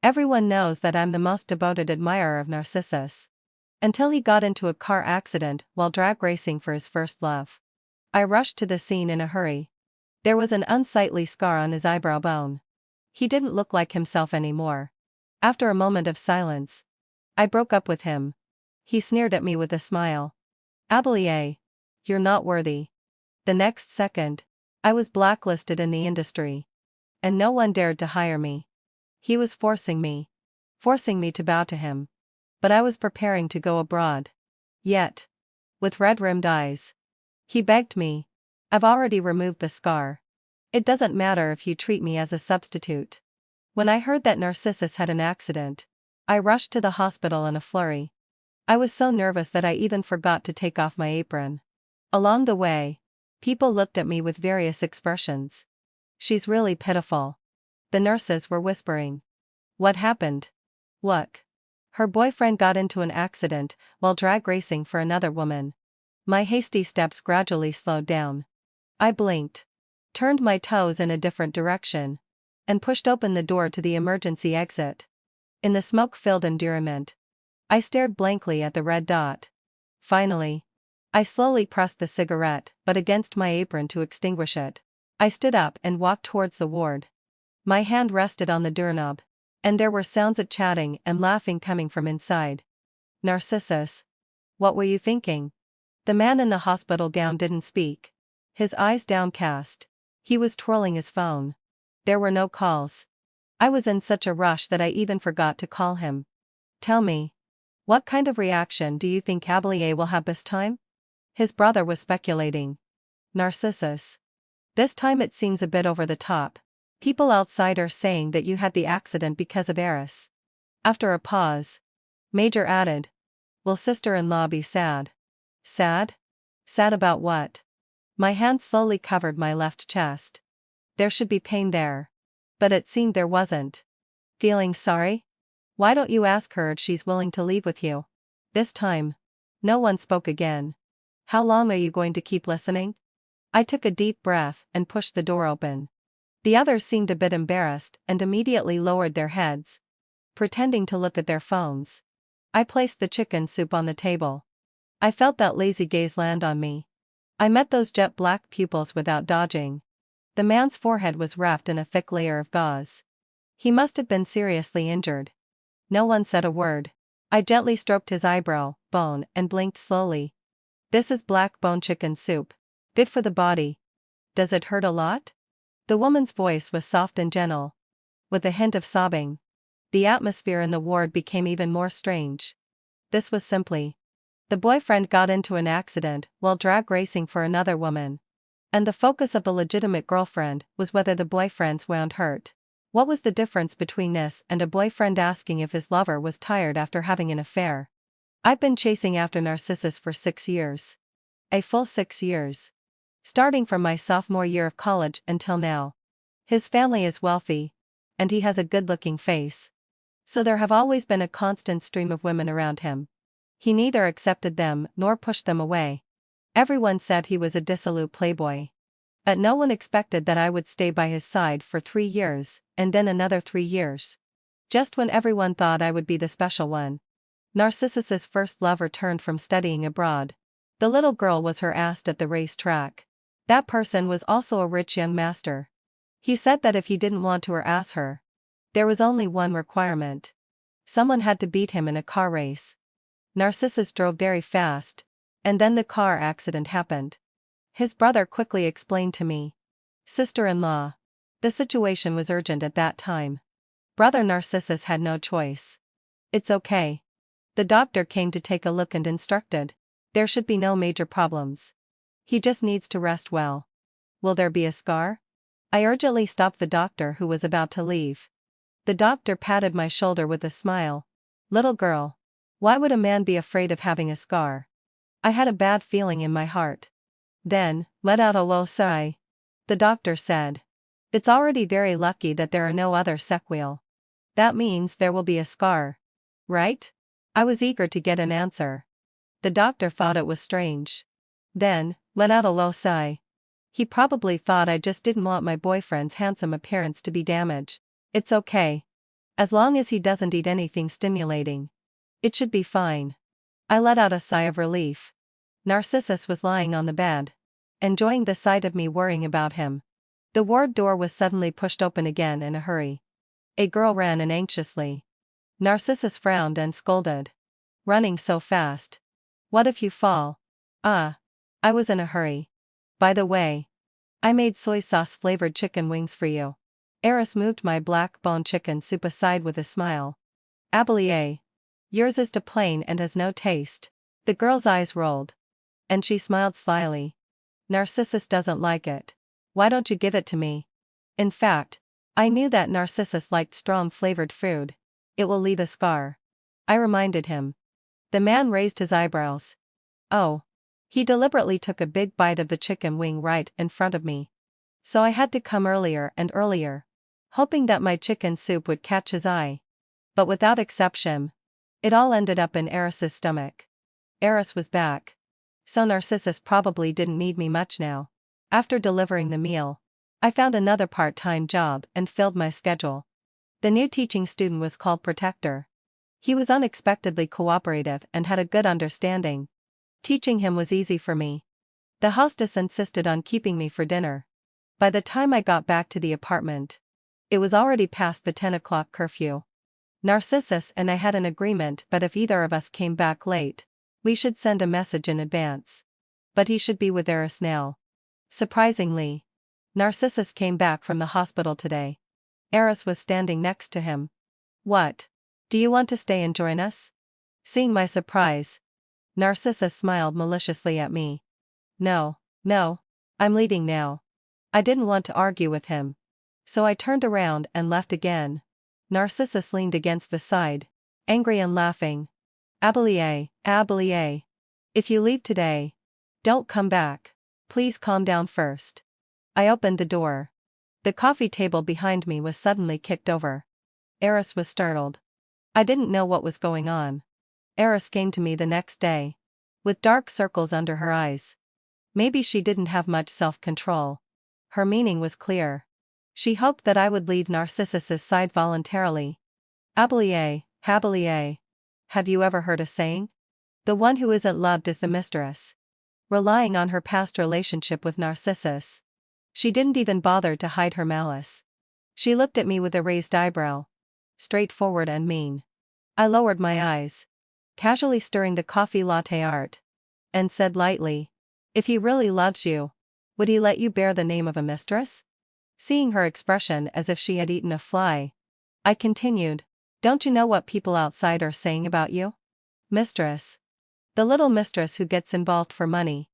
Everyone knows that I'm the most devoted admirer of Narcissus. Until he got into a car accident while drag racing for his first love. I rushed to the scene in a hurry. There was an unsightly scar on his eyebrow bone. He didn't look like himself anymore. After a moment of silence, I broke up with him. He sneered at me with a smile. Abelier, you're not worthy. The next second, I was blacklisted in the industry. And no one dared to hire me. He was forcing me to bow to him. But I was preparing to go abroad. Yet, with red-rimmed eyes, he begged me, I've already removed the scar. It doesn't matter if you treat me as a substitute. When I heard that Narcissus had an accident, I rushed to the hospital in a flurry. I was so nervous that I even forgot to take off my apron. Along the way, people looked at me with various expressions. She's really pitiful. The nurses were whispering. What happened? Look. Her boyfriend got into an accident while drag racing for another woman. My hasty steps gradually slowed down. I blinked, turned my toes in a different direction, and pushed open the door to the emergency exit. In the smoke-filled environment, I stared blankly at the red dot. Finally, I slowly pressed the cigarette butt against my apron to extinguish it. I stood up and walked towards the ward. My hand rested on the doorknob, and there were sounds of chatting and laughing coming from inside. Narcissus, what were you thinking? The man in the hospital gown didn't speak. His eyes downcast. He was twirling his phone. There were no calls. I was in such a rush that I even forgot to call him. Tell me, what kind of reaction do you think Abelier will have this time? His brother was speculating. Narcissus. This time it seems a bit over the top. People outside are saying that you had the accident because of Eris. After a pause, Major added, will sister-in-law be sad? Sad? Sad about what? My hand slowly covered my left chest. There should be pain there. But it seemed there wasn't. Feeling sorry? Why don't you ask her if she's willing to leave with you? This time, no one spoke again. How long are you going to keep listening? I took a deep breath and pushed the door open. The others seemed a bit embarrassed and immediately lowered their heads, pretending to look at their phones. I placed the chicken soup on the table. I felt that lazy gaze land on me. I met those jet black pupils without dodging. The man's forehead was wrapped in a thick layer of gauze. He must have been seriously injured. No one said a word. I gently stroked his eyebrow bone and blinked slowly. This is black bone chicken soup. Good for the body. Does it hurt a lot? The woman's voice was soft and gentle, with a hint of sobbing. The atmosphere in the ward became even more strange. This was simply. The boyfriend got into an accident while drag racing for another woman. And the focus of the legitimate girlfriend was whether the boyfriend's wound hurt. What was the difference between this and a boyfriend asking if his lover was tired after having an affair? I've been chasing after Narcissus for 6 years. A full 6 years. Starting from my sophomore year of college until now. His family is wealthy, and he has a good-looking face. So there have always been a constant stream of women around him. He neither accepted them nor pushed them away. Everyone said he was a dissolute playboy. But no one expected that I would stay by his side for 3 years, and then another 3 years. Just when everyone thought I would be the special one. Narcissus's first love returned from studying abroad. The little girl was her ass at the racetrack. That person was also a rich young master. He said that if he didn't want to harass her, there was only one requirement. Someone had to beat him in a car race. Narcissus drove very fast, and then the car accident happened. His brother quickly explained to me. Sister-in-law. The situation was urgent at that time. Brother Narcissus had no choice. It's okay. The doctor came to take a look and instructed. There should be no major problems. He just needs to rest well. Will there be a scar? I urgently stopped the doctor who was about to leave. The doctor patted my shoulder with a smile. Little girl. Why would a man be afraid of having a scar? I had a bad feeling in my heart. Then, let out a low sigh. The doctor said. It's already very lucky that there are no other sequelae. That means there will be a scar. Right? I was eager to get an answer. The doctor thought it was strange. Then, let out a low sigh. He probably thought I just didn't want my boyfriend's handsome appearance to be damaged. It's okay. As long as he doesn't eat anything stimulating, it should be fine. I let out a sigh of relief. Narcissus was lying on the bed, enjoying the sight of me worrying about him. The ward door was suddenly pushed open again in a hurry. A girl ran in anxiously. Narcissus frowned and scolded. Running so fast. What if you fall? Ah. I was in a hurry. By the way, I made soy sauce flavored chicken wings for you. Eris moved my black bone chicken soup aside with a smile. Abelier. Yours is too plain and has no taste. The girl's eyes rolled. And she smiled slyly. Narcissus doesn't like it. Why don't you give it to me? In fact, I knew that Narcissus liked strong flavored food. It will leave a scar. I reminded him. The man raised his eyebrows. Oh. He deliberately took a big bite of the chicken wing right in front of me. So I had to come earlier and earlier, hoping that my chicken soup would catch his eye. But without exception, it all ended up in Eris's stomach. Eris was back. So Narcissus probably didn't need me much now. After delivering the meal, I found another part-time job and filled my schedule. The new teaching student was called Protector. He was unexpectedly cooperative and had a good understanding. Teaching him was easy for me. The hostess insisted on keeping me for dinner. By the time I got back to the apartment, it was already past the 10 o'clock curfew. Narcissus and I had an agreement, but if either of us came back late, we should send a message in advance. But he should be with Eris now. Surprisingly, Narcissus came back from the hospital today. Eris was standing next to him. What? Do you want to stay and join us? Seeing my surprise, Narcissus smiled maliciously at me. No, I'm leaving now. I didn't want to argue with him. So I turned around and left again. Narcissus leaned against the side, angry and laughing. Abelier. If you leave today, don't come back. Please calm down first. I opened the door. The coffee table behind me was suddenly kicked over. Eris was startled. I didn't know what was going on. Eris came to me the next day, with dark circles under her eyes. Maybe she didn't have much self-control. Her meaning was clear. She hoped that I would leave Narcissus's side voluntarily. Abelier. Have you ever heard a saying? The one who isn't loved is the mistress. Relying on her past relationship with Narcissus, she didn't even bother to hide her malice. She looked at me with a raised eyebrow. Straightforward and mean. I lowered my eyes, casually stirring the coffee latte art, and said lightly, if he really loves you, would he let you bear the name of a mistress? Seeing her expression as if she had eaten a fly, I continued, don't you know what people outside are saying about you? Mistress. The little mistress who gets involved for money.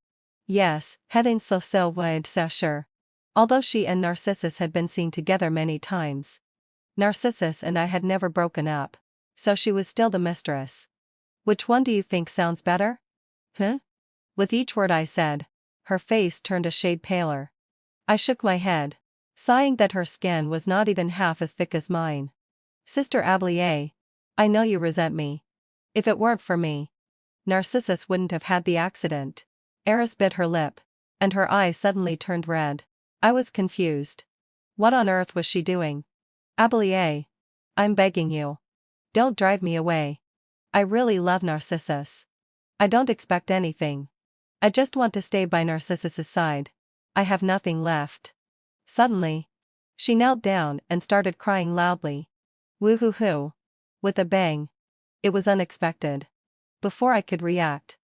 Yes, heading so wide sure. Although she and Narcissus had been seen together many times, Narcissus and I had never broken up, so she was still the mistress. Which one do you think sounds better? With each word I said, her face turned a shade paler. I shook my head, sighing that her skin was not even half as thick as mine. Sister Abelier, I know you resent me. If it weren't for me, Narcissus wouldn't have had the accident. Eris bit her lip, and her eyes suddenly turned red. I was confused. What on earth was she doing? Abelier, I'm begging you. Don't drive me away. I really love Narcissus. I don't expect anything. I just want to stay by Narcissus's side. I have nothing left. Suddenly, she knelt down and started crying loudly. Woo-hoo-hoo. With a bang. It was unexpected. Before I could react,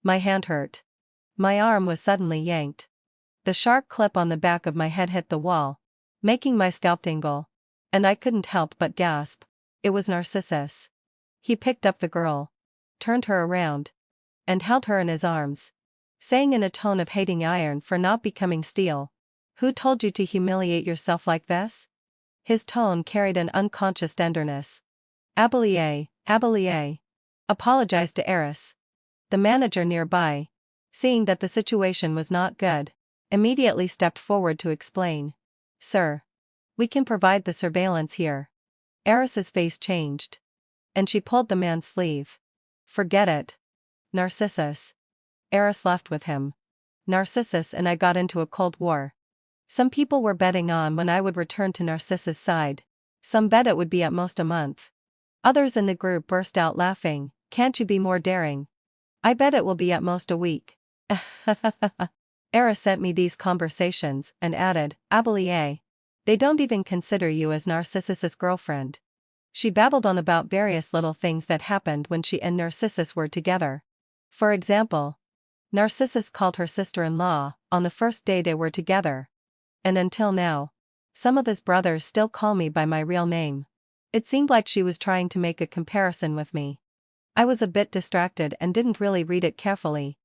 my hand hurt. My arm was suddenly yanked. The sharp clip on the back of my head hit the wall, making my scalp tingle, and I couldn't help but gasp. It was Narcissus. He picked up the girl, turned her around, and held her in his arms, saying in a tone of hating iron for not becoming steel, who told you to humiliate yourself like this? His tone carried an unconscious tenderness. Abelier, apologize to Eris. The manager nearby, seeing that the situation was not good, immediately stepped forward to explain. Sir, we can provide the surveillance here. Eris's face changed, and she pulled the man's sleeve. Forget it. Narcissus. Eris left with him. Narcissus and I got into a cold war. Some people were betting on when I would return to Narcissus' side, Some bet it would be at most a month. Others in the group burst out laughing. Can't you be more daring? I bet it will be at most a week. Era sent me these conversations and added, Abelier. They don't even consider you as Narcissus's girlfriend. She babbled on about various little things that happened when she and Narcissus were together. For example, Narcissus called her sister-in-law on the first day they were together. And until now, some of his brothers still call me by my real name. It seemed like she was trying to make a comparison with me. I was a bit distracted and didn't really read it carefully.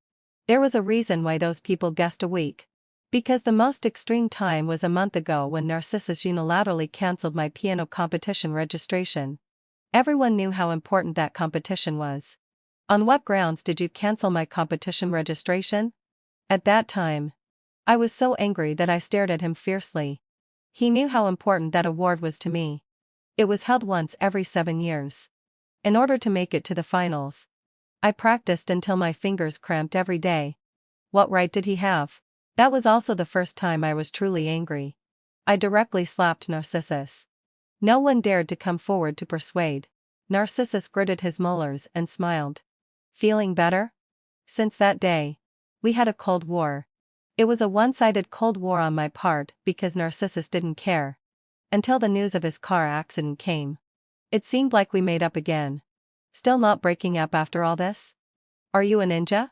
There was a reason why those people guessed a week. Because the most extreme time was a month ago when Narcissus unilaterally cancelled my piano competition registration. Everyone knew how important that competition was. On what grounds did you cancel my competition registration? At that time, I was so angry that I stared at him fiercely. He knew how important that award was to me. It was held once every 7 years. In order to make it to the finals, I practiced until my fingers cramped every day. What right did he have? That was also the first time I was truly angry. I directly slapped Narcissus. No one dared to come forward to persuade. Narcissus gritted his molars and smiled. Feeling better? Since that day, we had a cold war. It was a one-sided cold war on my part because Narcissus didn't care. Until the news of his car accident came. It seemed like we made up again. Still not breaking up after all this? Are you a ninja?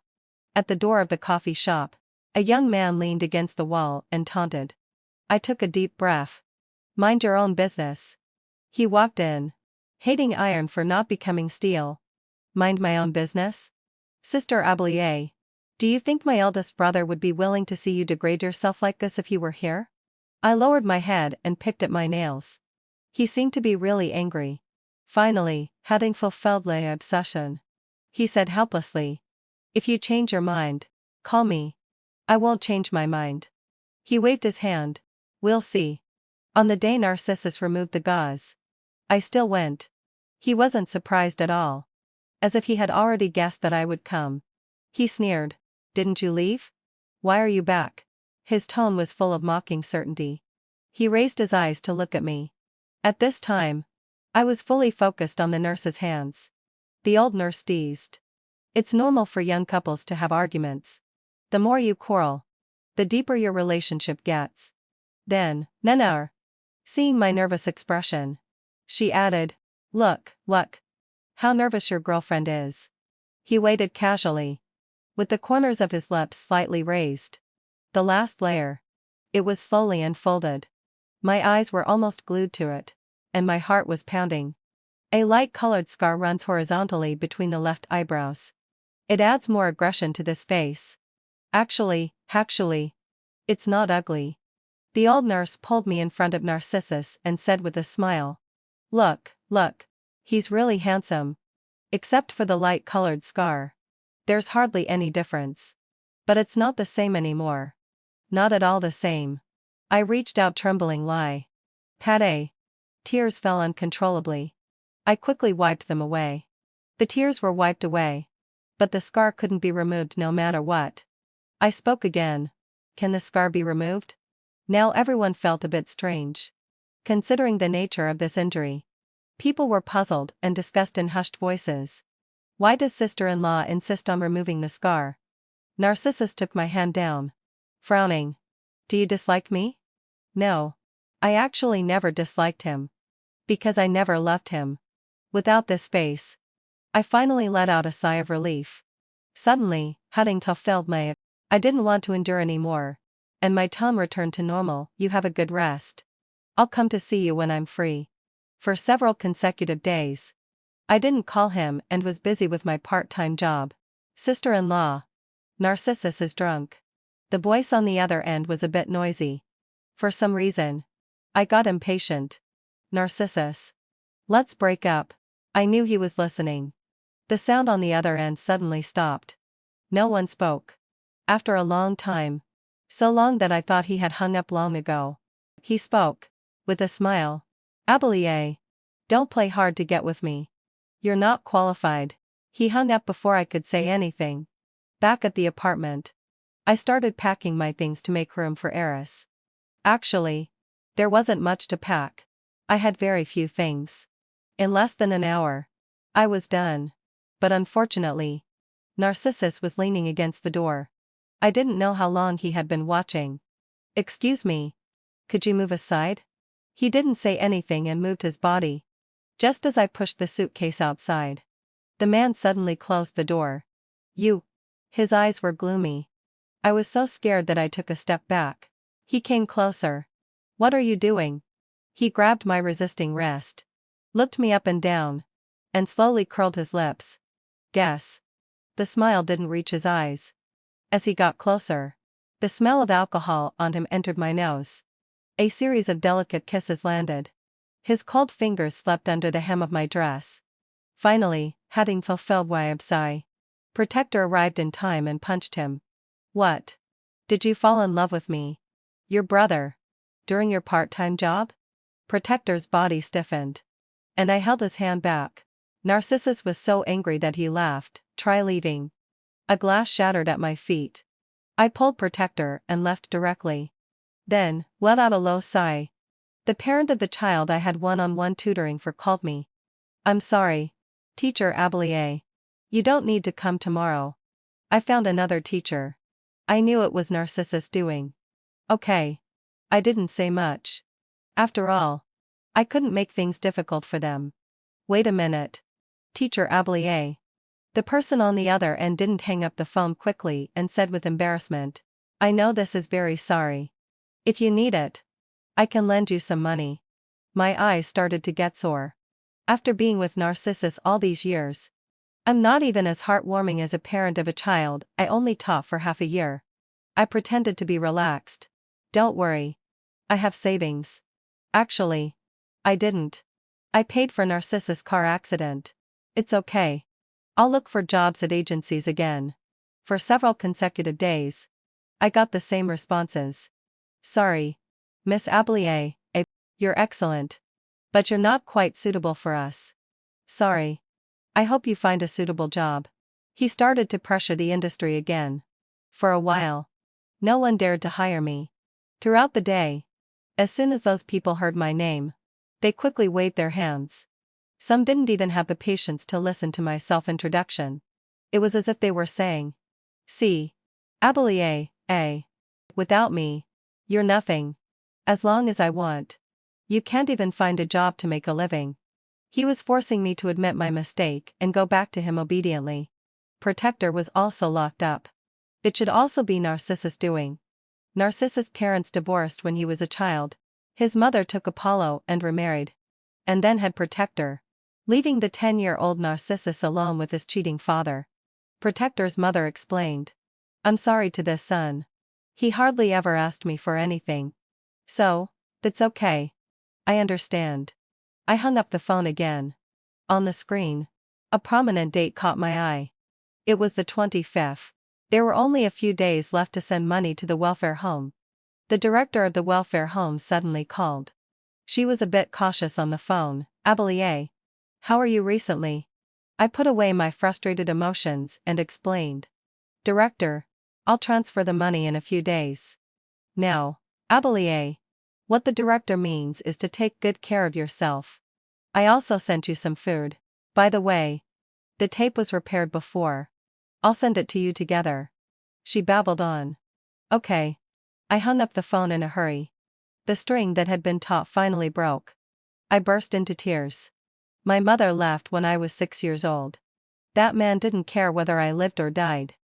At the door of the coffee shop, a young man leaned against the wall and taunted. I took a deep breath. Mind your own business. He walked in, hating iron for not becoming steel. Mind my own business? Sister Abelier, do you think my eldest brother would be willing to see you degrade yourself like this if he were here? I lowered my head and picked at my nails. He seemed to be really angry. Finally, having fulfilled my obsession, he said helplessly, if you change your mind, call me. I won't change my mind. He waved his hand. We'll see. On the day Narcissus removed the gauze, I still went. He wasn't surprised at all. As if he had already guessed that I would come. He sneered. Didn't you leave? Why are you back? His tone was full of mocking certainty. He raised his eyes to look at me. At this time, I was fully focused on the nurse's hands. The old nurse teased. It's normal for young couples to have arguments. The more you quarrel, the deeper your relationship gets. Then, Nanar. Seeing my nervous expression, she added, look, how nervous your girlfriend is. He waited casually, with the corners of his lips slightly raised. The last layer. It was slowly unfolded. My eyes were almost glued to it, and my heart was pounding. A light-colored scar runs horizontally between the left eyebrows. It adds more aggression to this face. Actually, it's not ugly. The old nurse pulled me in front of Narcissus and said with a smile. Look, he's really handsome. Except for the light-colored scar. There's hardly any difference. But it's not the same anymore. Not at all the same. I reached out trembling Pate. Tears fell uncontrollably. I quickly wiped them away. The tears were wiped away. But the scar couldn't be removed no matter what. I spoke again. Can the scar be removed? Now everyone felt a bit strange. Considering the nature of this injury. People were puzzled and discussed in hushed voices. Why does sister-in-law insist on removing the scar? Narcissus took my hand down. Frowning. Do you dislike me? No. I actually never disliked him. Because I never loved him. Without this space. I finally let out a sigh of relief. Suddenly, having fulfilled my, I didn't want to endure anymore. And my tone returned to normal. You have a good rest. I'll come to see you when I'm free. For several consecutive days. I didn't call him and was busy with my part-time job. Sister-in-law. Narcissus is drunk. The voice on the other end was a bit noisy. For some reason. I got impatient. Narcissus. Let's break up. I knew he was listening. The sound on the other end suddenly stopped. No one spoke. After a long time. So long that I thought he had hung up long ago. He spoke. With a smile. Abelier. Don't play hard to get with me. You're not qualified. He hung up before I could say anything. Back at the apartment. I started packing my things to make room for Eris. Actually, there wasn't much to pack. I had very few things. In less than an hour, I was done. But unfortunately, Narcissus was leaning against the door. I didn't know how long he had been watching. "Excuse me. Could you move aside?" He didn't say anything and moved his body. Just as I pushed the suitcase outside, the man suddenly closed the door. "You." His eyes were gloomy. I was so scared that I took a step back. He came closer. "What are you doing?" He grabbed my resisting wrist, looked me up and down, and slowly curled his lips. "Guess." The smile didn't reach his eyes. As he got closer, the smell of alcohol on him entered my nose. A series of delicate kisses landed. His cold fingers slept under the hem of my dress. Finally, having fulfilled my abscess, Protector arrived in time and punched him. "What? Did you fall in love with me? Your brother? During your part-time job?" Protector's body stiffened, and I held his hand back. Narcissus was so angry that he laughed. "Try leaving." A glass shattered at my feet. I pulled Protector and left directly. Then, let out a low sigh. The parent of the child I had one-on-one tutoring for called me. "I'm sorry, Teacher Abelier. You don't need to come tomorrow. I found another teacher." I knew it was Narcissus' doing. Okay. I didn't say much. After all, I couldn't make things difficult for them. "Wait a minute. Teacher Abelier." The person on the other end didn't hang up the phone quickly and said with embarrassment, "I know this is very sorry. If you need it, I can lend you some money." My eyes started to get sore. After being with Narcissus all these years, I'm not even as heartwarming as a parent of a child I only taught for half a year. I pretended to be relaxed. "Don't worry. I have savings." Actually, I didn't. I paid for Narcissus' car accident. It's okay. I'll look for jobs at agencies again. For several consecutive days, I got the same responses. "Sorry, Miss Abelier, you're excellent. But you're not quite suitable for us. Sorry. I hope you find a suitable job." He started to pressure the industry again. For a while, no one dared to hire me. Throughout the day, as soon as those people heard my name, they quickly waved their hands. Some didn't even have the patience to listen to my self-introduction. It was as if they were saying, "See, Abelier, without me, you're nothing. As long as I want, you can't even find a job to make a living." He was forcing me to admit my mistake and go back to him obediently. Protector was also locked up. It should also be Narcissus' doing. Narcissus' parents divorced when he was a child. His mother took Apollo and remarried. And then had Protector, leaving the 10-year-old Narcissus alone with his cheating father. Protector's mother explained, "I'm sorry to this son. He hardly ever asked me for anything. So, that's okay. I understand." I hung up the phone again. On the screen, a prominent date caught my eye. It was the 25th. There were only a few days left to send money to the welfare home. The director of the welfare home suddenly called. She was a bit cautious on the phone. "Abelier, how are you recently?" I put away my frustrated emotions and explained. "Director, I'll transfer the money in a few days." "Now, Abelier, what the director means is to take good care of yourself. I also sent you some food. By the way, the tape was repaired before. I'll send it to you together." She babbled on. "Okay." I hung up the phone in a hurry. The string that had been taut finally broke. I burst into tears. My mother left when I was 6 years old. That man didn't care whether I lived or died.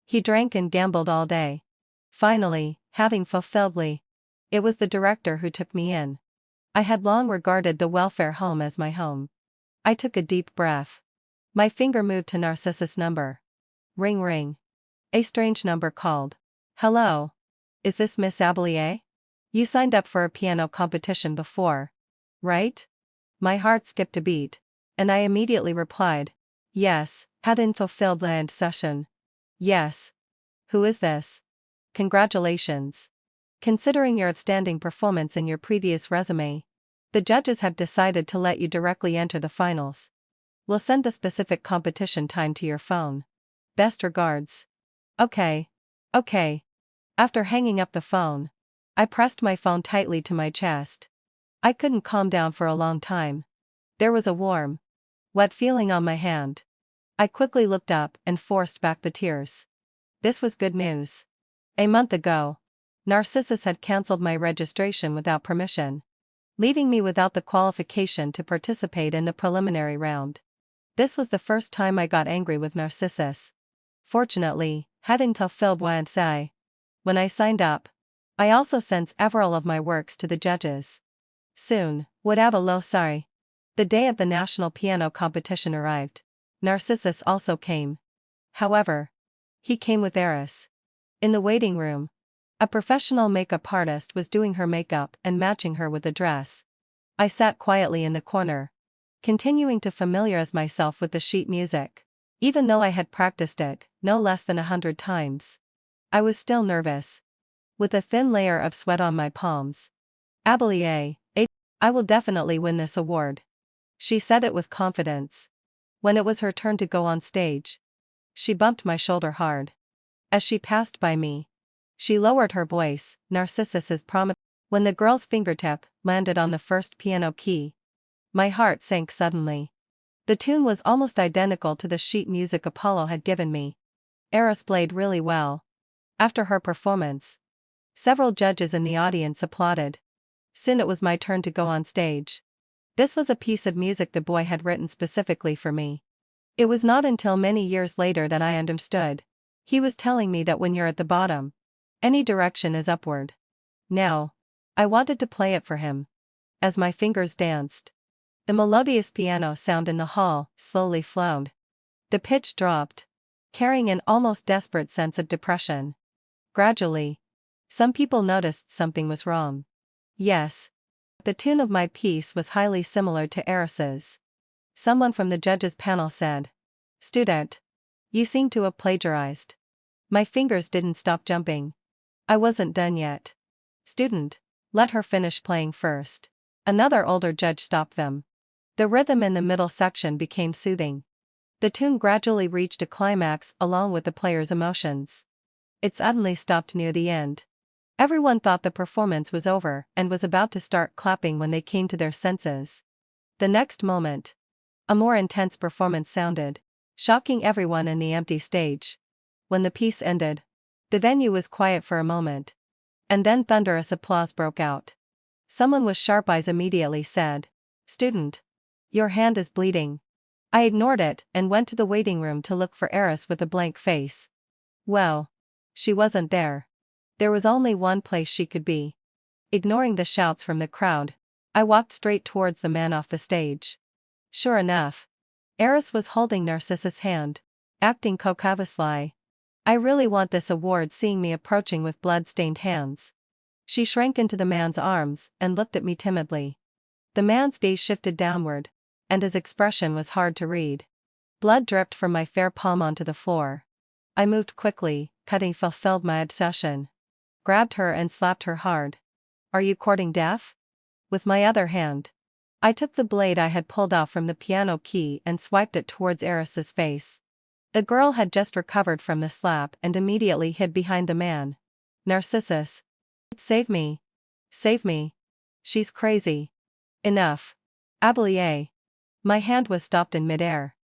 He drank and gambled all day. Finally, having fulfilled me, it was the director who took me in. I had long regarded the welfare home as my home. I took a deep breath. My finger moved to Narcissus' number. Ring ring. A strange number called. "Hello. Is this Miss Abelier? You signed up for a piano competition before, right?" My heart skipped a beat, and I immediately replied, "Yes, had an fulfilled land session." "Yes. Who is this?" "Congratulations. Considering your outstanding performance in your previous resume, the judges have decided to let you directly enter the finals. We'll send the specific competition time to your phone. Best regards." Okay. After hanging up the phone, I pressed my phone tightly to my chest. I couldn't calm down for a long time. There was a warm, wet feeling on my hand. I quickly looked up and forced back the tears. This was good news. A month ago, Narcissus had cancelled my registration without permission, leaving me without the qualification to participate in the preliminary round. This was the first time I got angry with Narcissus. Fortunately, hadn't fulfilled what when I signed up. I also sent several of my works to the judges. Soon, would have a low sorry. The day of the national piano competition arrived. Narcissus also came. However, he came with Eris. In the waiting room, a professional makeup artist was doing her makeup and matching her with a dress. I sat quietly in the corner, continuing to familiarize myself with the sheet music. Even though I had practiced it no less than 100 times, I was still nervous, with a thin layer of sweat on my palms. Abelier, I will definitely win this award. She said it with confidence. When it was her turn to go on stage, she bumped my shoulder hard. As she passed by me, she lowered her voice, Narcissus's promise. When the girl's fingertip landed on the first piano key, my heart sank suddenly. The tune was almost identical to the sheet music Apollo had given me. Eris played really well. After her performance, several judges in the audience applauded. Soon it was my turn to go on stage. This was a piece of music the boy had written specifically for me. It was not until many years later that I understood. He was telling me that when you're at the bottom, any direction is upward. Now, I wanted to play it for him. As my fingers danced, the melodious piano sound in the hall slowly flowed. The pitch dropped, carrying an almost desperate sense of depression. Gradually, some people noticed something was wrong. Yes, the tune of my piece was highly similar to Eris's. Someone from the judges' panel said, "Student, you seem to have plagiarized." My fingers didn't stop jumping. I wasn't done yet. "Student, let her finish playing first." Another older judge stopped them. The rhythm in the middle section became soothing. The tune gradually reached a climax along with the player's emotions. It suddenly stopped near the end. Everyone thought the performance was over and was about to start clapping when they came to their senses. The next moment, a more intense performance sounded, shocking everyone in the empty stage. When the piece ended, the venue was quiet for a moment. And then thunderous applause broke out. Someone with sharp eyes immediately said, "Student, your hand is bleeding." I ignored it and went to the waiting room to look for Eris with a blank face. Well, she wasn't there. There was only one place she could be. Ignoring the shouts from the crowd, I walked straight towards the man off the stage. Sure enough, Eris was holding Narcissus' hand, acting coquettously. "I really want this award," seeing me approaching with blood-stained hands. She shrank into the man's arms and looked at me timidly. The man's gaze shifted downward, and his expression was hard to read. Blood dripped from my fair palm onto the floor. I moved quickly, cutting fulfilled my obsession. Grabbed her and slapped her hard. "Are you courting death?" With my other hand, I took the blade I had pulled off from the piano key and swiped it towards Eris's face. The girl had just recovered from the slap and immediately hid behind the man. "Narcissus. Save me. Save me. She's crazy." "Enough. Abelier." My hand was stopped in midair.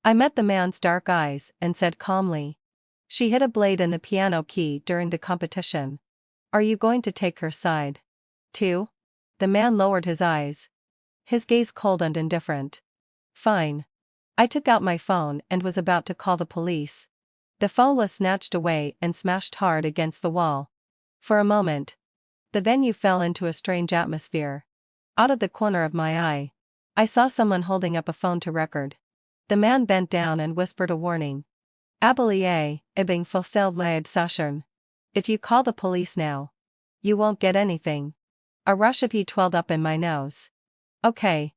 I met the man's dark eyes and said calmly, "She hid a blade in the piano key during the competition. Are you going to take her side, too?" The man lowered his eyes, his gaze cold and indifferent. "Fine." I took out my phone and was about to call the police. The phone was snatched away and smashed hard against the wall. For a moment, the venue fell into a strange atmosphere. Out of the corner of my eye, I saw someone holding up a phone to record. The man bent down and whispered a warning. "Abelier, being fulfilled my obsession. If you call the police now, you won't get anything." A rush of heat welled up in my nose. "Okay.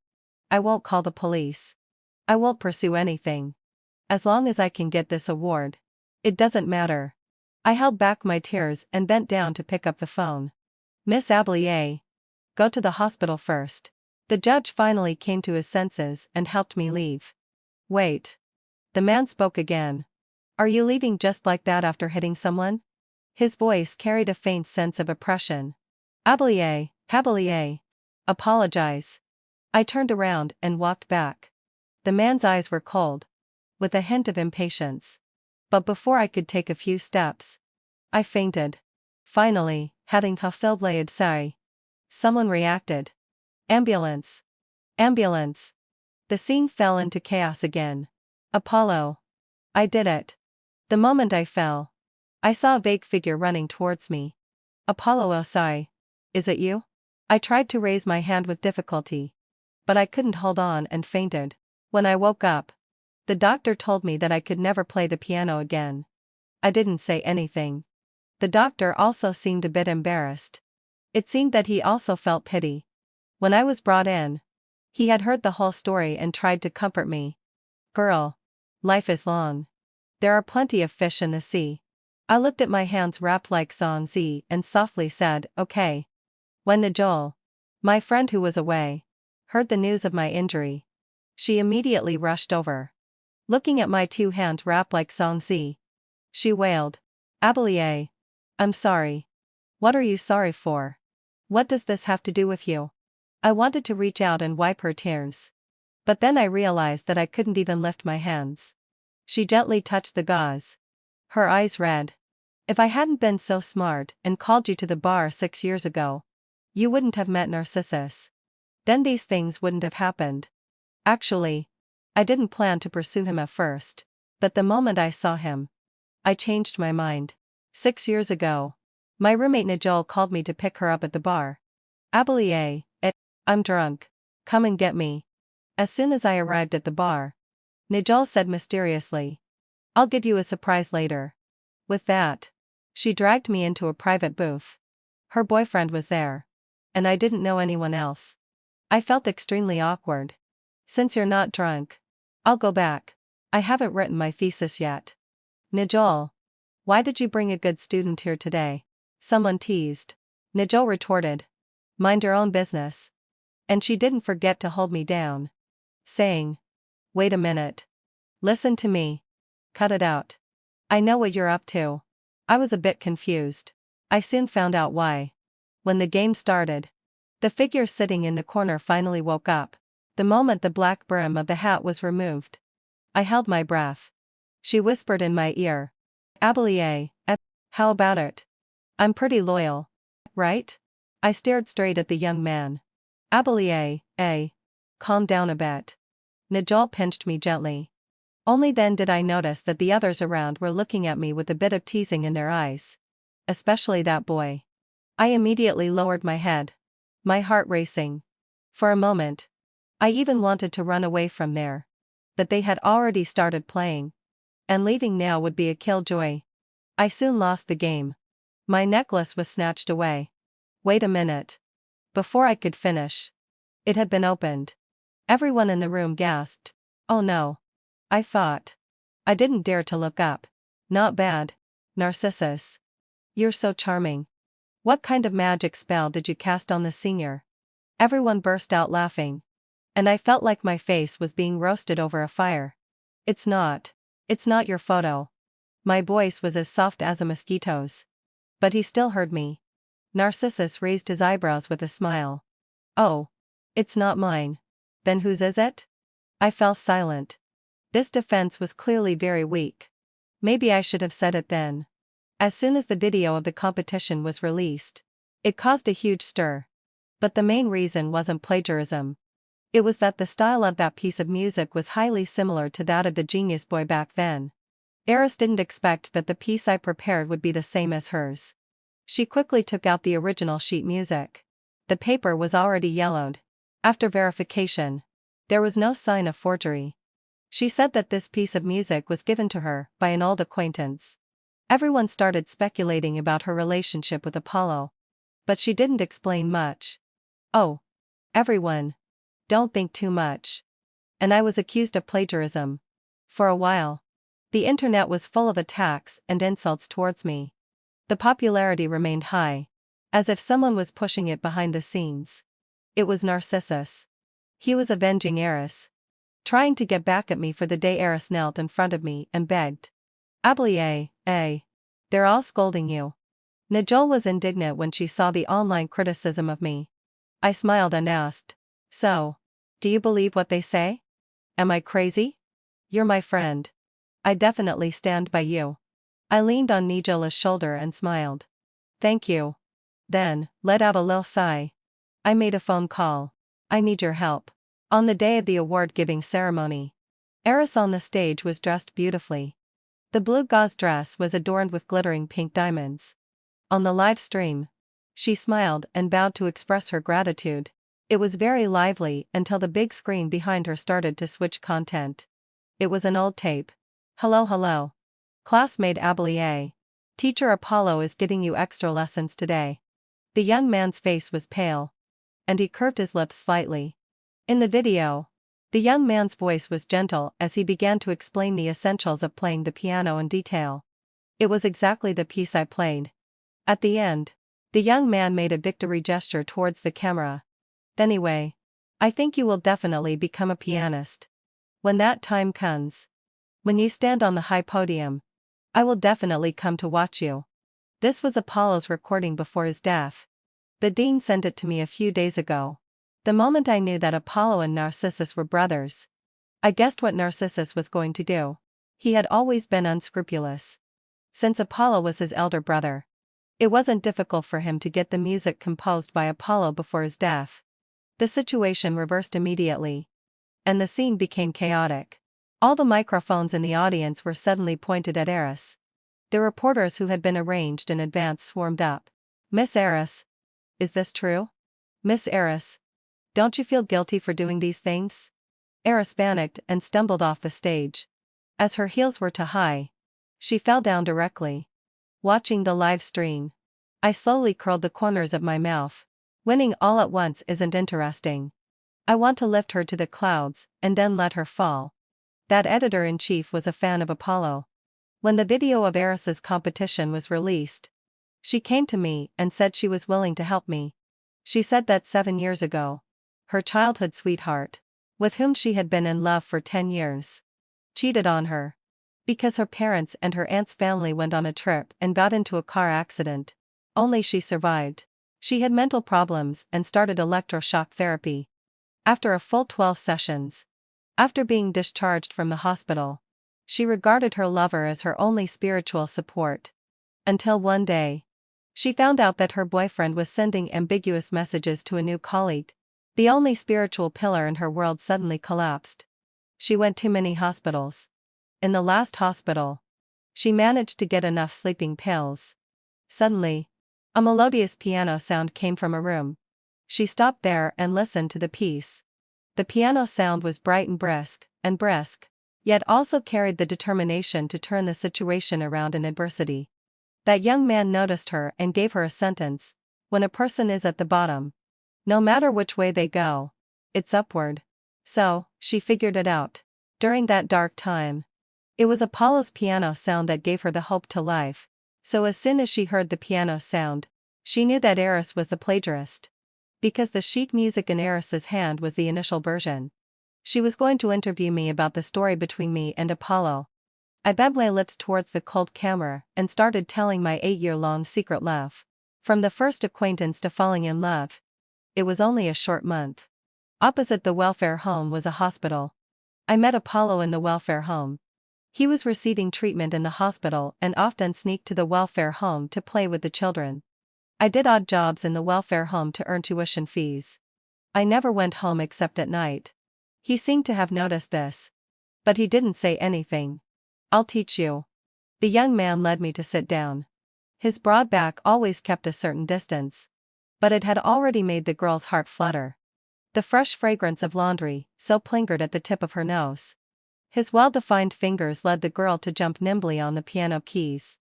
I won't call the police. I won't pursue anything. As long as I can get this award, it doesn't matter." I held back my tears and bent down to pick up the phone. "Miss Abelier, go to the hospital first." The judge finally came to his senses and helped me leave. "Wait." The man spoke again. "Are you leaving just like that after hitting someone?" His voice carried a faint sense of oppression. "Abelier, Abelier. Apologize. I turned around and walked back. The man's eyes were cold, with a hint of impatience. But before I could take a few steps, I fainted. Finally, having fulfilled sorry, someone reacted. Ambulance. Ambulance. The scene fell into chaos again. Apollo. I did it. The moment I fell, I saw a vague figure running towards me. Apollo, oh sorry. Is it you? I tried to raise my hand with difficulty, but I couldn't hold on and fainted. When I woke up, the doctor told me that I could never play the piano again. I didn't say anything. The doctor also seemed a bit embarrassed. It seemed that he also felt pity. When I was brought in, he had heard the whole story and tried to comfort me. Girl, life is long. There are plenty of fish in the sea. I looked at my hands wrapped like Z and softly said, okay. When Najol, my friend who was away, heard the news of my injury, she immediately rushed over. Looking at my 2 hands wrapped like Z, she wailed, Abelier, I'm sorry. What are you sorry for? What does this have to do with you? I wanted to reach out and wipe her tears. But then I realized that I couldn't even lift my hands. She gently touched the gauze. Her eyes red. If I hadn't been so smart and called you to the bar 6 years ago, you wouldn't have met Narcissus. Then these things wouldn't have happened. Actually, I didn't plan to pursue him at first, but the moment I saw him, I changed my mind. 6 years ago, my roommate Najol called me to pick her up at the bar. Abelier, I'm drunk. Come and get me. As soon as I arrived at the bar, Najol said mysteriously, I'll give you a surprise later. With that, she dragged me into a private booth. Her boyfriend was there, and I didn't know anyone else. I felt extremely awkward. Since you're not drunk, I'll go back. I haven't written my thesis yet. Najol, why did you bring a good student here today? Someone teased. Najol retorted, mind your own business. And she didn't forget to hold me down, saying, wait a minute. Listen to me. Cut it out. I know what you're up to. I was a bit confused. I soon found out why. When the game started, the figure sitting in the corner finally woke up. The moment the black brim of the hat was removed, I held my breath. She whispered in my ear, Abelier, how about it? I'm pretty loyal, right? I stared straight at the young man. Abelier, calm down a bit. Najol pinched me gently. Only then did I notice that the others around were looking at me with a bit of teasing in their eyes. Especially that boy. I immediately lowered my head, my heart racing. For a moment, I even wanted to run away from there. But they had already started playing, and leaving now would be a killjoy. I soon lost the game. My necklace was snatched away. Wait a minute. Before I could finish, it had been opened. Everyone in the room gasped. Oh no. I thought. I didn't dare to look up. Not bad, Narcissus. You're so charming. What kind of magic spell did you cast on the senior? Everyone burst out laughing. And I felt like my face was being roasted over a fire. It's not your photo. My voice was as soft as a mosquito's. But he still heard me. Narcissus raised his eyebrows with a smile. Oh. It's not mine. Then whose is it? I fell silent. This defense was clearly very weak. Maybe I should have said it then. As soon as the video of the competition was released, it caused a huge stir. But the main reason wasn't plagiarism. It was that the style of that piece of music was highly similar to that of the Genius Boy back then. Eris didn't expect that the piece I prepared would be the same as hers. She quickly took out the original sheet music. The paper was already yellowed. After verification, there was no sign of forgery. She said that this piece of music was given to her by an old acquaintance. Everyone started speculating about her relationship with Apollo. But she didn't explain much. Oh. Everyone. Don't think too much. And I was accused of plagiarism. For a while, the internet was full of attacks and insults towards me. The popularity remained high, as if someone was pushing it behind the scenes. It was Narcissus. He was avenging Eris, trying to get back at me for the day Eris knelt in front of me and begged. Abelier, they're all scolding you. Najol was indignant when she saw the online criticism of me. I smiled and asked, "So, do you believe what they say? Am I crazy? You're my friend. I definitely stand by you." I leaned on Nigela's shoulder and smiled. "Thank you." Then, let out a little sigh. "I made a phone call. I need your help." On the day of the award-giving ceremony, Eris on the stage was dressed beautifully. The blue gauze dress was adorned with glittering pink diamonds. On the live stream, she smiled and bowed to express her gratitude. It was very lively until the big screen behind her started to switch content. It was an old tape. "Hello, hello. Classmate Abelier. Teacher Apollo is giving you extra lessons today." The young man's face was pale, and he curved his lips slightly. In the video, the young man's voice was gentle as he began to explain the essentials of playing the piano in detail. It was exactly the piece I played. At the end, the young man made a victory gesture towards the camera. "Anyway, I think you will definitely become a pianist. When that time comes, when you stand on the high podium, I will definitely come to watch you." This was Apollo's recording before his death. The dean sent it to me a few days ago. The moment I knew that Apollo and Narcissus were brothers, I guessed what Narcissus was going to do. He had always been unscrupulous. Since Apollo was his elder brother, it wasn't difficult for him to get the music composed by Apollo before his death. The situation reversed immediately, and the scene became chaotic. All the microphones in the audience were suddenly pointed at Eris. The reporters who had been arranged in advance swarmed up. "Miss Eris, is this true? Miss Eris, don't you feel guilty for doing these things?" Eris panicked and stumbled off the stage. As her heels were too high, she fell down directly. Watching the live stream, I slowly curled the corners of my mouth. Winning all at once isn't interesting. I want to lift her to the clouds and then let her fall. That editor-in-chief was a fan of Apollo. When the video of Eris's competition was released, she came to me and said she was willing to help me. She said that 7 years ago, her childhood sweetheart, with whom she had been in love for 10 years, cheated on her. Because her parents and her aunt's family went on a trip and got into a car accident. Only she survived. She had mental problems and started electroshock therapy. After a full 12 sessions, after being discharged from the hospital, she regarded her lover as her only spiritual support. Until one day, she found out that her boyfriend was sending ambiguous messages to a new colleague. The only spiritual pillar in her world suddenly collapsed. She went to many hospitals. In the last hospital, she managed to get enough sleeping pills. Suddenly, a melodious piano sound came from a room. She stopped there and listened to the piece. The piano sound was bright and brisk, yet also carried the determination to turn the situation around in adversity. That young man noticed her and gave her a sentence: "When a person is at the bottom, no matter which way they go, it's upward." So, she figured it out. During that dark time, it was Apollo's piano sound that gave her the hope to life. So as soon as she heard the piano sound, she knew that Eris was the plagiarist. Because the sheet music in Eris's hand was the initial version. She was going to interview me about the story between me and Apollo. I bent my lips towards the cold camera and started telling my 8-year-long secret love. From the first acquaintance to falling in love, it was only a short month. Opposite the welfare home was a hospital. I met Apollo in the welfare home. He was receiving treatment in the hospital and often sneaked to the welfare home to play with the children. I did odd jobs in the welfare home to earn tuition fees. I never went home except at night. He seemed to have noticed this, but he didn't say anything. "I'll teach you." The young man led me to sit down. His broad back always kept a certain distance, but it had already made the girl's heart flutter. The fresh fragrance of laundry so lingered at the tip of her nose. His well-defined fingers led the girl to jump nimbly on the piano keys.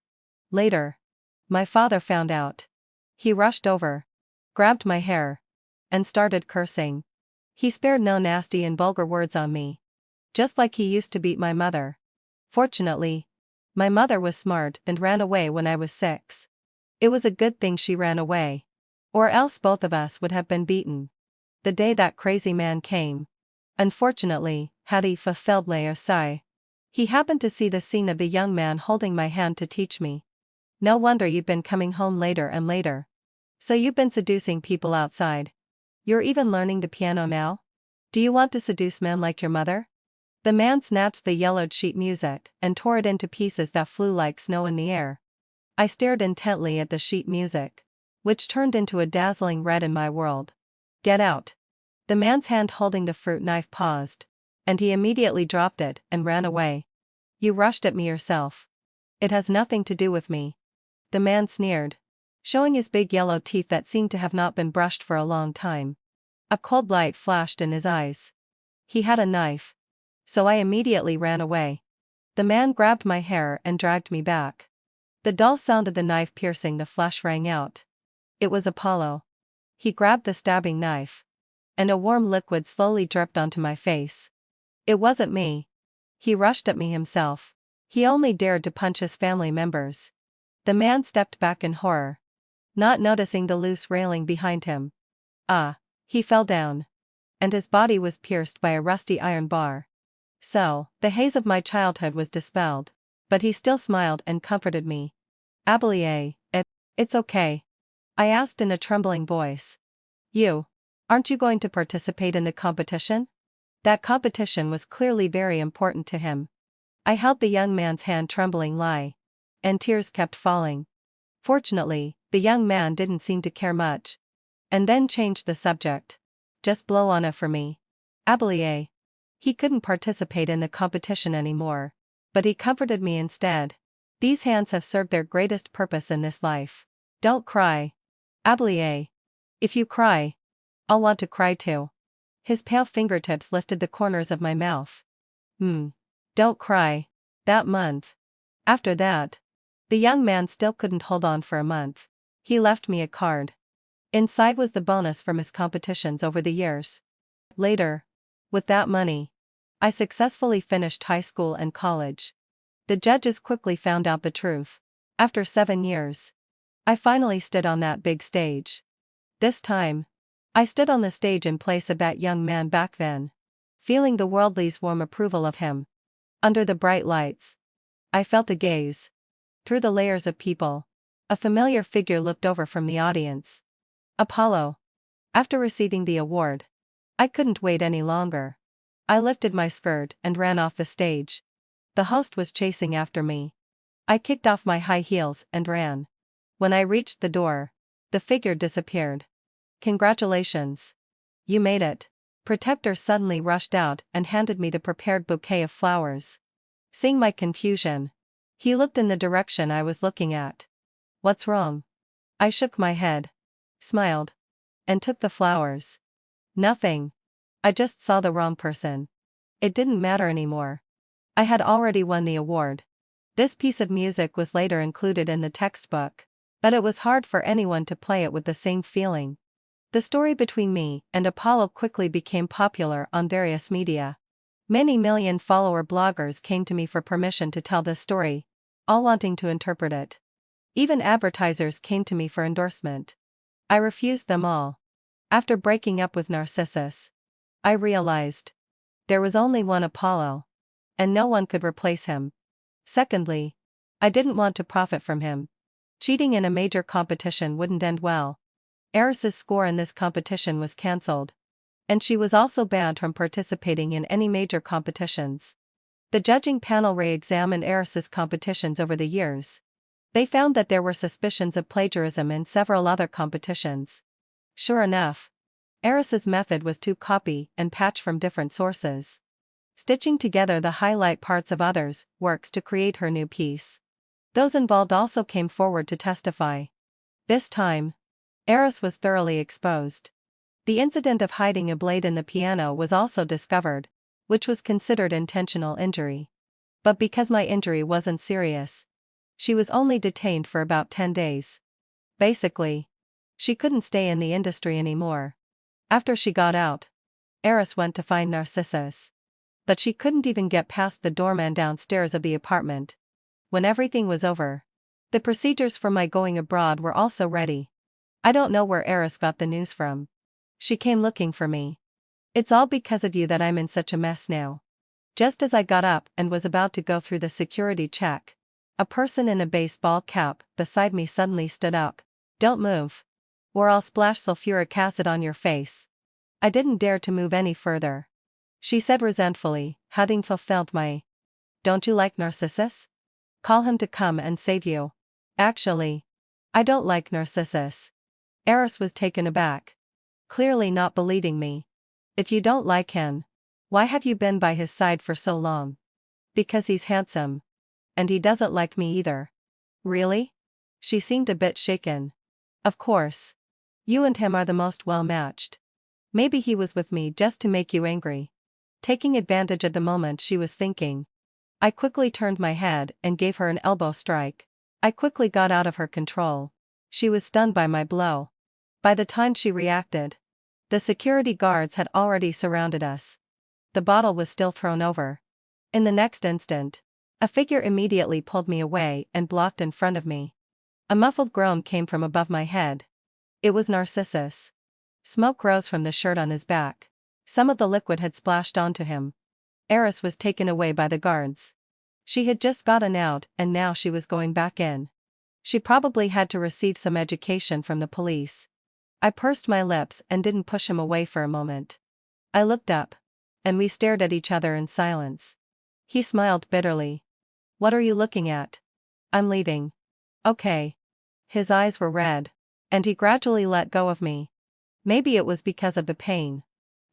Later, my father found out. He rushed over, grabbed my hair, and started cursing. He spared no nasty and vulgar words on me. Just like he used to beat my mother. Fortunately, my mother was smart and ran away when I was 6. It was a good thing she ran away, or else both of us would have been beaten. The day that crazy man came, unfortunately, had he fulfilled les sigh. He happened to see the scene of the young man holding my hand to teach me. "No wonder you've been coming home later and later. So you've been seducing people outside." You're even learning the piano now? Do you want to seduce men like your mother? The man snatched the yellowed sheet music and tore it into pieces that flew like snow in the air. I stared intently at the sheet music, which turned into a dazzling red in my world. Get out. The man's hand holding the fruit knife paused, and he immediately dropped it and ran away. You rushed at me yourself. It has nothing to do with me. The man sneered, showing his big yellow teeth that seemed to have not been brushed for a long time. A cold light flashed in his eyes. He had a knife. So I immediately ran away. The man grabbed my hair and dragged me back. The dull sound of the knife piercing the flesh rang out. It was Apollo. He grabbed the stabbing knife, and a warm liquid slowly dripped onto my face. It wasn't me. He rushed at me himself. He only dared to punch his family members. The man stepped back in horror, not noticing the loose railing behind him. He fell down, and his body was pierced by a rusty iron bar. So, the haze of my childhood was dispelled, but he still smiled and comforted me. Abelier, it's okay. I asked in a trembling voice. Aren't you going to participate in the competition? That competition was clearly very important to him. I held the young man's hand tremblingly, and tears kept falling. Fortunately, the young man didn't seem to care much, and then changed the subject. Just blow on it for me. Abelier. He couldn't participate in the competition anymore, but he comforted me instead. These hands have served their greatest purpose in this life. Don't cry. Abelier. If you cry, I'll want to cry too. His pale fingertips lifted the corners of my mouth. Don't cry. That month. After that, the young man still couldn't hold on for a month. He left me a card. Inside was the bonus from his competitions over the years. Later, with that money, I successfully finished high school and college. The judges quickly found out the truth. After 7 years, I finally stood on that big stage. This time, I stood on the stage in place of that young man back then, feeling the worldly's warm approval of him. Under the bright lights, I felt a gaze. Through the layers of people, a familiar figure looked over from the audience. Apollo. After receiving the award, I couldn't wait any longer. I lifted my skirt and ran off the stage. The host was chasing after me. I kicked off my high heels and ran. When I reached the door, the figure disappeared. Congratulations. You made it. Protector suddenly rushed out and handed me the prepared bouquet of flowers. Seeing my confusion, he looked in the direction I was looking at. What's wrong? I shook my head, smiled, and took the flowers. Nothing. I just saw the wrong person. It didn't matter anymore. I had already won the award. This piece of music was later included in the textbook, but it was hard for anyone to play it with the same feeling. The story between me and Apollo quickly became popular on various media. Many million follower bloggers came to me for permission to tell this story, all wanting to interpret it. Even advertisers came to me for endorsement. I refused them all. After breaking up with Narcissus, I realized there was only one Apollo, and no one could replace him. Secondly, I didn't want to profit from him. Cheating in a major competition wouldn't end well. Eris's score in this competition was cancelled, and she was also banned from participating in any major competitions. The judging panel re-examined Eris's competitions over the years. They found that there were suspicions of plagiarism in several other competitions. Sure enough, Eris's method was to copy and patch from different sources, stitching together the highlight parts of others' works to create her new piece. Those involved also came forward to testify. This time, Eris was thoroughly exposed. The incident of hiding a blade in the piano was also discovered, which was considered intentional injury. But because my injury wasn't serious, she was only detained for about 10 days. Basically, she couldn't stay in the industry anymore. After she got out, Eris went to find Narcissus. But she couldn't even get past the doorman downstairs of the apartment. When everything was over, the procedures for my going abroad were also ready. I don't know where Eris got the news from. She came looking for me. It's all because of you that I'm in such a mess now. Just as I got up and was about to go through the security check, a person in a baseball cap beside me suddenly stood up. Don't move, or I'll splash sulfuric acid on your face. I didn't dare to move any further. She said resentfully, having fulfilled my "Don't you like Narcissus? Call him to come and save you." "Actually, I don't like Narcissus." Eris was taken aback, clearly not believing me. "If you don't like him, why have you been by his side for so long?" "Because he's handsome. And he doesn't like me either." "Really?" She seemed a bit shaken. "Of course. You and him are the most well-matched. Maybe he was with me just to make you angry." Taking advantage of the moment she was thinking, I quickly turned my head and gave her an elbow strike. I quickly got out of her control. She was stunned by my blow. By the time she reacted, the security guards had already surrounded us. The bottle was still thrown over. In the next instant, a figure immediately pulled me away and blocked in front of me. A muffled groan came from above my head. It was Narcissus. Smoke rose from the shirt on his back. Some of the liquid had splashed onto him. Eris was taken away by the guards. She had just gotten out and now she was going back in. She probably had to receive some education from the police. I pursed my lips and didn't push him away for a moment. I looked up, and we stared at each other in silence. He smiled bitterly. "What are you looking at?" "I'm leaving." "Okay." His eyes were red, and he gradually let go of me. Maybe it was because of the pain.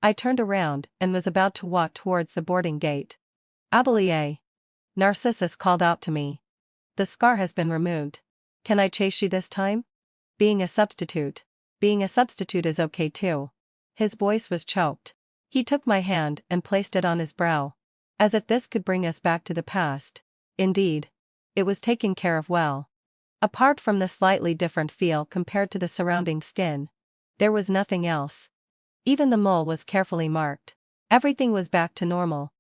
I turned around and was about to walk towards the boarding gate. "Abelier." Narcissus called out to me. "The scar has been removed. Can I chase you this time?" "Being a substitute is okay too." His voice was choked. He took my hand and placed it on his brow. As if this could bring us back to the past. Indeed, it was taken care of well. Apart from the slightly different feel compared to the surrounding skin, there was nothing else. Even the mole was carefully marked. Everything was back to normal.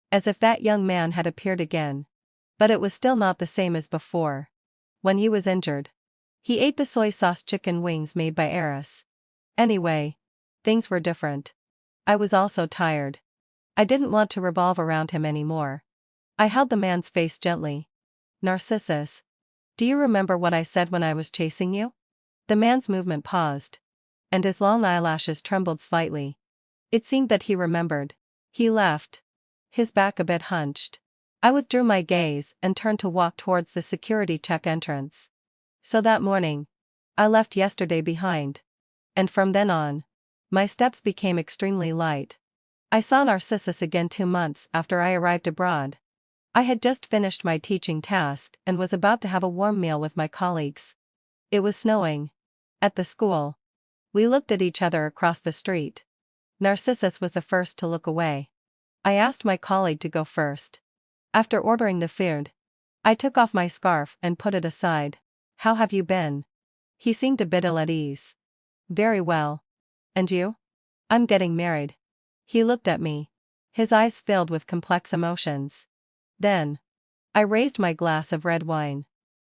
As if that young man had appeared again. But it was still not the same as before. When he was injured, he ate the soy sauce chicken wings made by Eris. Anyway, things were different. I was also tired. I didn't want to revolve around him anymore. I held the man's face gently. "Narcissus, do you remember what I said when I was chasing you?" The man's movement paused, and his long eyelashes trembled slightly. It seemed that he remembered. He left, his back a bit hunched. I withdrew my gaze and turned to walk towards the security check entrance. So that morning, I left yesterday behind. And from then on, my steps became extremely light. I saw Narcissus again 2 months after I arrived abroad. I had just finished my teaching task and was about to have a warm meal with my colleagues. It was snowing. At the school, we looked at each other across the street. Narcissus was the first to look away. I asked my colleague to go first. After ordering the food, I took off my scarf and put it aside. "How have you been?" He seemed a bit ill at ease. "Very well. And you?" "I'm getting married." He looked at me. His eyes filled with complex emotions. Then, I raised my glass of red wine.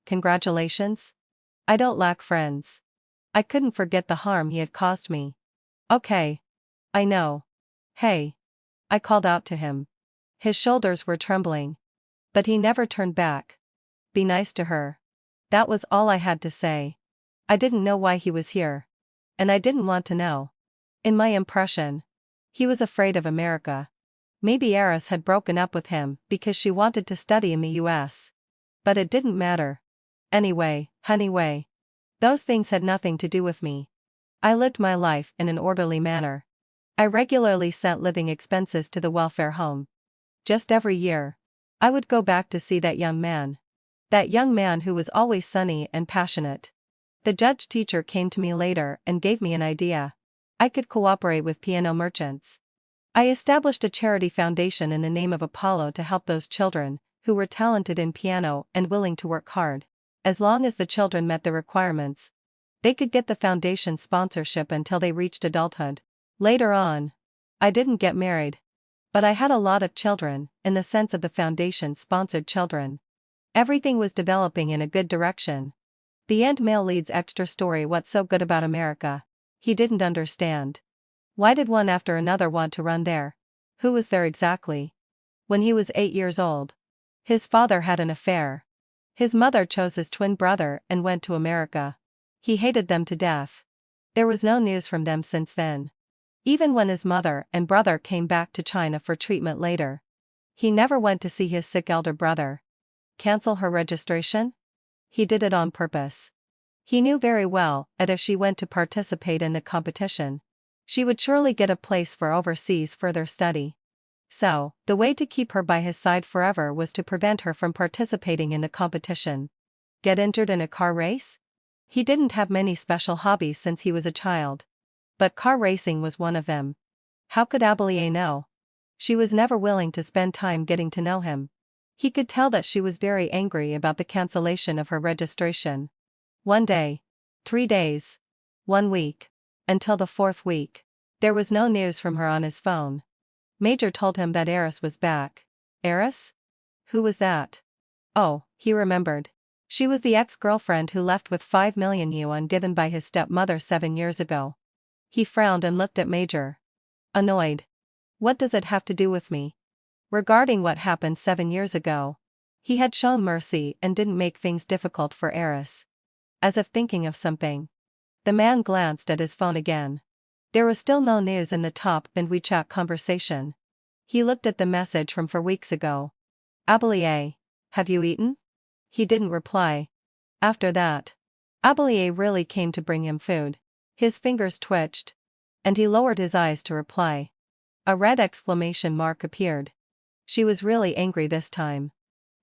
"Congratulations?" "I don't lack friends." I couldn't forget the harm he had caused me. "Okay. I know." "Hey." I called out to him. His shoulders were trembling. But he never turned back. "Be nice to her." That was all I had to say. I didn't know why he was here. And I didn't want to know. In my impression, he was afraid of America. Maybe Eris had broken up with him because she wanted to study in the US. But it didn't matter. Anyway, those things had nothing to do with me. I lived my life in an orderly manner. I regularly sent living expenses to the welfare home. Just every year, I would go back to see that young man. That young man who was always sunny and passionate. The judge teacher came to me later and gave me an idea. I could cooperate with piano merchants. I established a charity foundation in the name of Apollo to help those children who were talented in piano and willing to work hard. As long as the children met the requirements, they could get the foundation sponsorship until they reached adulthood. Later on, I didn't get married. But I had a lot of children, in the sense of the foundation sponsored children. Everything was developing in a good direction. The end male lead's extra story. What's so good about America? He didn't understand. Why did one after another want to run there? Who was there exactly? When he was 8 years old, his father had an affair. His mother chose his twin brother and went to America. He hated them to death. There was no news from them since then. Even when his mother and brother came back to China for treatment later, he never went to see his sick elder brother. Cancel her registration? He did it on purpose. He knew very well that if she went to participate in the competition, she would surely get a place for overseas further study. So, the way to keep her by his side forever was to prevent her from participating in the competition. Get injured in a car race? He didn't have many special hobbies since he was a child. But car racing was one of them. How could Abelier know? She was never willing to spend time getting to know him. He could tell that she was very angry about the cancellation of her registration. 1 day, 3 days, 1 week, until the 4th week. There was no news from her on his phone. Major told him that Eris was back. Eris? Who was that? Oh, he remembered. She was the ex-girlfriend who left with 5 million yuan given by his stepmother 7 years ago. He frowned and looked at Major. Annoyed. What does it have to do with me? Regarding what happened 7 years ago, he had shown mercy and didn't make things difficult for Eris. As if thinking of something, the man glanced at his phone again. There was still no news in the top and WeChat conversation. He looked at the message from 4 weeks ago. Abelier, have you eaten? He didn't reply. After that, Abelier really came to bring him food. His fingers twitched, and he lowered his eyes to reply. A red exclamation mark appeared. She was really angry this time.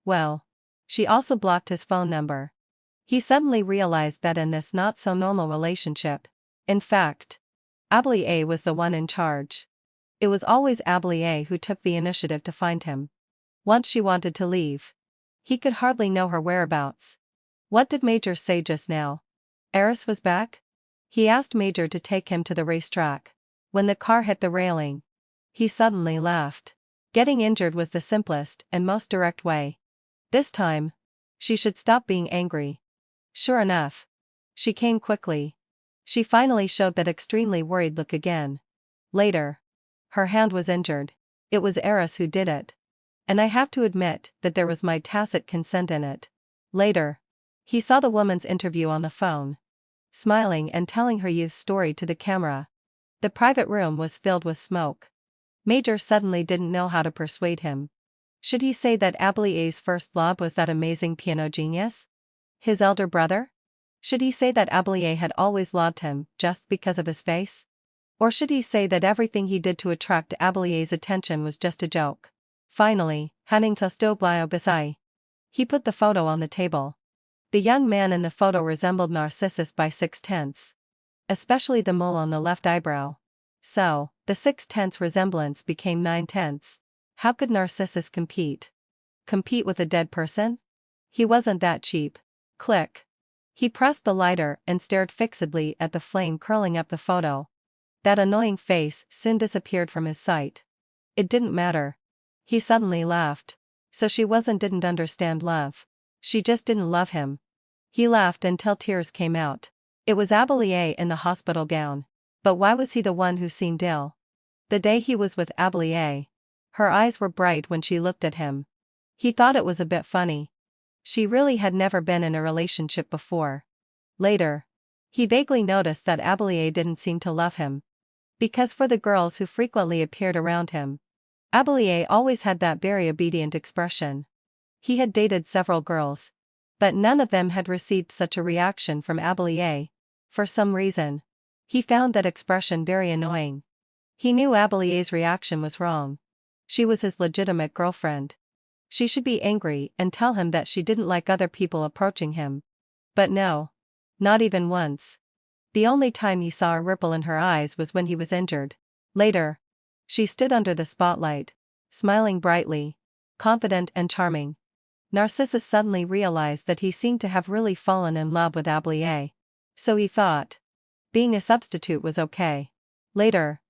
Well, she also blocked his phone number. He suddenly realized that in this not-so-normal relationship, in fact, Abelier was the one in charge. It was always Abelier who took the initiative to find him. Once she wanted to leave, he could hardly know her whereabouts. What did Major say just now? Eris was back? He asked Major to take him to the racetrack. When the car hit the railing, he suddenly laughed. Getting injured was the simplest and most direct way. This time, she should stop being angry. Sure enough, she came quickly. She finally showed that extremely worried look again. Later, her hand was injured. It was Eris who did it. And I have to admit that there was my tacit consent in it. Later, he saw the woman's interview on the phone, smiling and telling her youth story to the camera. The private room was filled with smoke. Major suddenly didn't know how to persuade him. Should he say that Abelier's first love was that amazing piano genius? His elder brother? Should he say that Abelier had always loved him just because of his face? Or should he say that everything he did to attract Abelier's attention was just a joke? Finally, handing Tostoglio Bisai, he put the photo on the table. The young man in the photo resembled Narcissus by 6/10, especially the mole on the left eyebrow. So, the 6/10 resemblance became 9/10. How could Narcissus compete? Compete with a dead person? He wasn't that cheap. Click. He pressed the lighter and stared fixedly at the flame curling up the photo. That annoying face soon disappeared from his sight. It didn't matter. He suddenly laughed. So she didn't understand love. She just didn't love him. He laughed until tears came out. It was Abelier in the hospital gown. But why was he the one who seemed ill? The day he was with Abelier, her eyes were bright when she looked at him. He thought it was a bit funny. She really had never been in a relationship before. Later, he vaguely noticed that Abelier didn't seem to love him. Because for the girls who frequently appeared around him, Abelier always had that very obedient expression. He had dated several girls, but none of them had received such a reaction from Abelier. For some reason, he found that expression very annoying. He knew Abelier's reaction was wrong. She was his legitimate girlfriend. She should be angry and tell him that she didn't like other people approaching him. But no. Not even once. The only time he saw a ripple in her eyes was when he was injured. Later, she stood under the spotlight, smiling brightly, confident and charming. Narcissus suddenly realized that he seemed to have really fallen in love with Abelier. So he thought. Being a substitute was okay. Later,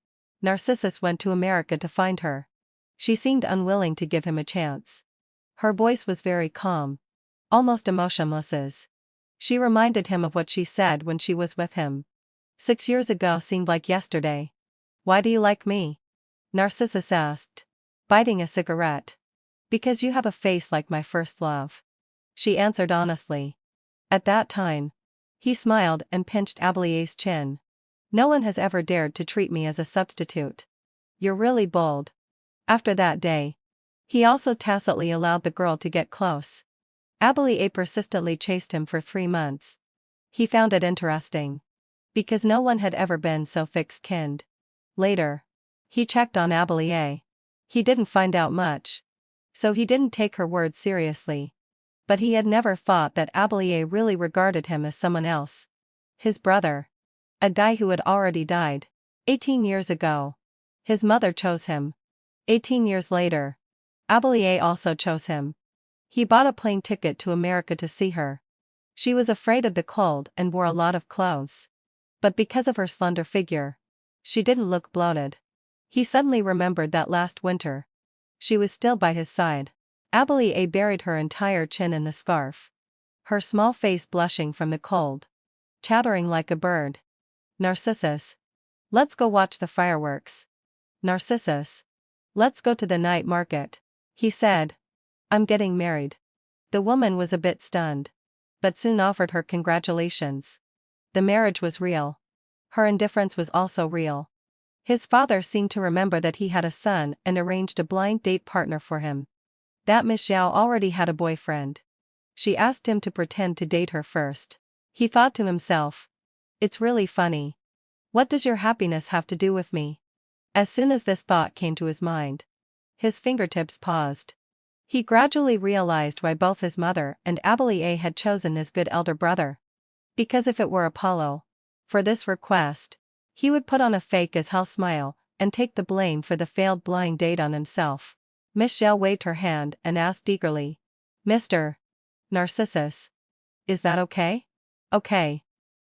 Narcissus went to America to find her. She seemed unwilling to give him a chance. Her voice was very calm, almost emotionless. She reminded him of what she said when she was with him. 6 years ago seemed like yesterday. Why do you like me? Narcissus asked, biting a cigarette. Because you have a face like my first love. She answered honestly. At that time, he smiled and pinched Abelier's chin. No one has ever dared to treat me as a substitute. You're really bold. After that day, he also tacitly allowed the girl to get close. Abelie persistently chased him for 3 months. He found it interesting. Because no one had ever been so thick-skinned. Later, he checked on Abelie. He didn't find out much. So he didn't take her words seriously. But he had never thought that Abelie really regarded him as someone else. His brother. A guy who had already died. 18 years ago. His mother chose him. 18 years later. Abelie also chose him. He bought a plane ticket to America to see her. She was afraid of the cold and wore a lot of clothes. But because of her slender figure, she didn't look bloated. He suddenly remembered that last winter. She was still by his side. Abelie buried her entire chin in the scarf. Her small face blushing from the cold. Chattering like a bird. Narcissus. Let's go watch the fireworks. Narcissus. Let's go to the night market. He said. I'm getting married. The woman was a bit stunned. But soon offered her congratulations. The marriage was real. Her indifference was also real. His father seemed to remember that he had a son and arranged a blind date partner for him. That Miss Zhao already had a boyfriend. She asked him to pretend to date her first. He thought to himself. It's really funny. What does your happiness have to do with me? As soon as this thought came to his mind, his fingertips paused. He gradually realized why both his mother and Abelie had chosen his good elder brother. Because if it were Apollo, for this request, he would put on a fake as hell smile and take the blame for the failed blind date on himself. Miss Zhao waved her hand and asked eagerly. Mr. Narcissus. Is that okay? Okay.